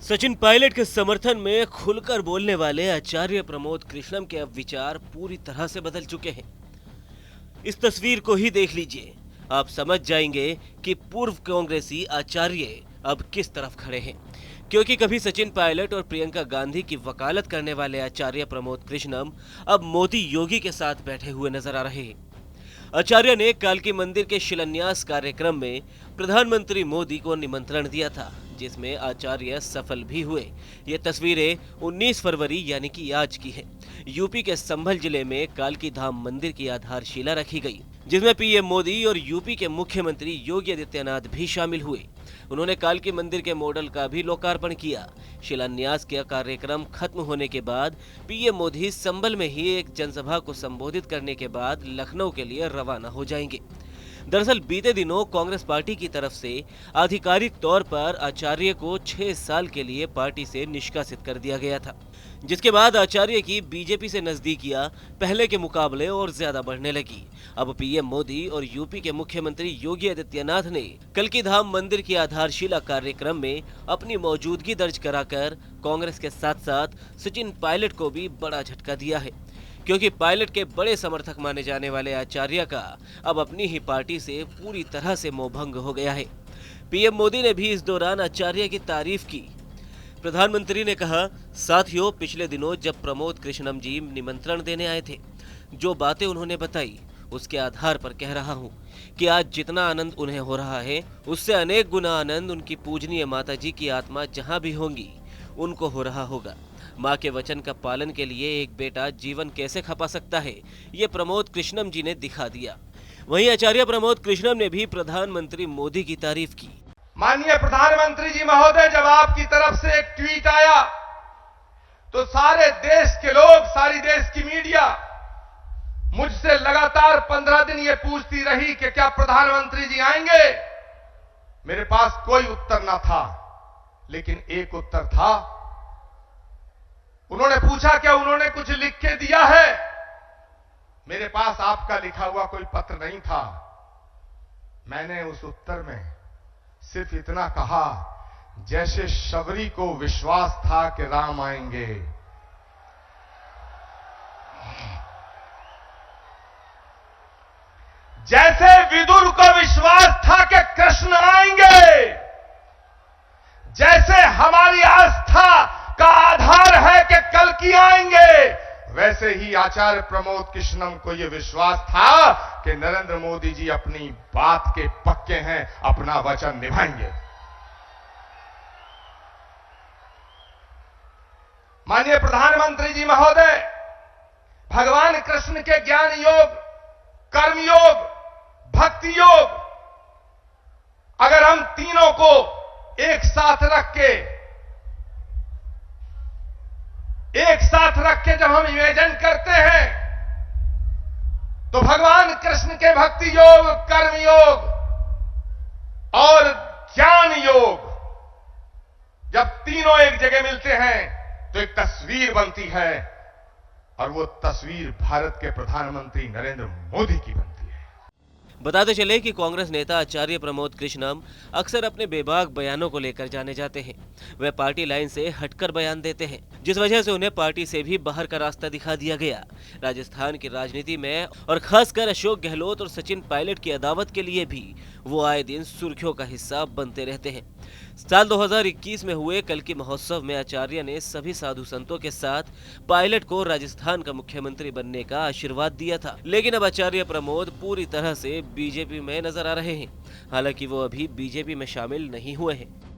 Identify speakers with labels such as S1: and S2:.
S1: सचिन पायलट के समर्थन में खुलकर बोलने वाले आचार्य प्रमोद कृष्णम के अब विचार पूरी तरह से बदल चुके हैं। इस तस्वीर को ही देख लीजिए, आप समझ जाएंगे कि पूर्व कांग्रेसी आचार्य अब किस तरफ खड़े हैं। क्योंकि कभी सचिन पायलट और प्रियंका गांधी की वकालत करने वाले आचार्य प्रमोद कृष्णम अब मोदी योगी के साथ बैठे हुए नजर आ रहे हैं। आचार्य ने कालकी मंदिर के शिलान्यास कार्यक्रम में प्रधानमंत्री मोदी को निमंत्रण दिया था, जिसमें आचार्य सफल भी हुए। ये तस्वीरें 19 फरवरी यानी कि आज की हैं। यूपी के संभल जिले में कालकी धाम मंदिर की आधारशिला रखी गई, जिसमें पीएम मोदी और यूपी के मुख्यमंत्री योगी आदित्यनाथ भी शामिल हुए। उन्होंने कालकी मंदिर के मॉडल का भी लोकार्पण किया। शिलान्यास का कार्यक्रम खत्म होने के बाद पीएम मोदी संभल में ही एक जनसभा को संबोधित करने के बाद लखनऊ के लिए रवाना हो जाएंगे। दरअसल बीते दिनों कांग्रेस पार्टी की तरफ से आधिकारिक तौर पर आचार्य को 6 साल के लिए पार्टी से निष्कासित कर दिया गया था, जिसके बाद आचार्य की बीजेपी से नजदीकियां पहले के मुकाबले और ज्यादा बढ़ने लगी। अब पीएम मोदी और यूपी के मुख्यमंत्री योगी आदित्यनाथ ने कल्की धाम मंदिर की आधारशिला कार्यक्रम में अपनी मौजूदगी दर्ज कराकर कांग्रेस के साथ साथ सचिन पायलट को भी बड़ा झटका दिया है। क्योंकि पायलट के बड़े समर्थक माने जाने वाले आचार्य का अब अपनी ही पार्टी से पूरी तरह से मोहभंग हो गया है। पीएम मोदी ने भी इस दौरान आचार्य की तारीफ की। प्रधानमंत्री ने कहा, साथियों, पिछले दिनों जब प्रमोद कृष्णम जी निमंत्रण देने आए थे, जो बातें उन्होंने बताई उसके आधार पर कह रहा हूं कि आज जितना आनंद उन्हें हो रहा है, उससे अनेक गुना आनंद उनकी पूजनीय माता जी की आत्मा जहां भी होंगी उनको हो रहा होगा। माँ के वचन का पालन के लिए एक बेटा जीवन कैसे खपा सकता है, ये प्रमोद कृष्णम जी ने दिखा दिया। वहीं आचार्य प्रमोद कृष्णम ने भी प्रधानमंत्री मोदी की तारीफ की।
S2: माननीय प्रधानमंत्री जी महोदय, जब आपकी तरफ से एक ट्वीट आया तो सारे देश के लोग, सारी देश की मीडिया मुझसे लगातार 15 दिन ये पूछती रही कि क्या प्रधानमंत्री जी आएंगे। मेरे पास कोई उत्तर ना था, लेकिन एक उत्तर था। उन्होंने पूछा क्या उन्होंने कुछ लिख के दिया है। मेरे पास आपका लिखा हुआ कोई पत्र नहीं था। मैंने उस उत्तर में सिर्फ इतना कहा, जैसे शबरी को विश्वास था कि राम आएंगे, जैसे विदुर को विश्वास था कि कृष्ण आएंगे, जैसे हमारी आस्था का आधार है कि कल्की आएंगे, वैसे ही आचार्य प्रमोद कृष्णम को यह विश्वास था कि नरेंद्र मोदी जी अपनी बात के पक्के हैं, अपना वचन निभाएंगे। माननीय प्रधानमंत्री जी महोदय, भगवान कृष्ण के ज्ञान योग, कर्म योग, भक्ति योग, अगर हम तीनों को एक साथ रख के जब हम इमेजिन करते हैं, तो भगवान कृष्ण के भक्ति योग, कर्म योग और ज्ञान योग जब तीनों एक जगह मिलते हैं तो एक तस्वीर बनती है, और वो तस्वीर भारत के प्रधानमंत्री नरेंद्र मोदी की बनती है।
S1: बताते चले कि कांग्रेस नेता आचार्य प्रमोद कृष्णम अक्सर अपने बेबाक बयानों को लेकर जाने जाते हैं। वे पार्टी लाइन से हटकर बयान देते हैं, जिस वजह से उन्हें पार्टी से भी बाहर का रास्ता दिखा दिया गया। राजस्थान की राजनीति में और खासकर अशोक गहलोत और सचिन पायलट की अदावत के लिए भी वो आए दिन सुर्खियों का हिस्सा बनते रहते हैं। साल 2021 में हुए कल्की महोत्सव में आचार्य ने सभी साधु संतों के साथ पायलट को राजस्थान का मुख्यमंत्री बनने का आशीर्वाद दिया था। लेकिन अब आचार्य प्रमोद पूरी तरह से बीजेपी में नजर आ रहे हैं। हालांकि वो अभी बीजेपी में शामिल नहीं हुए हैं।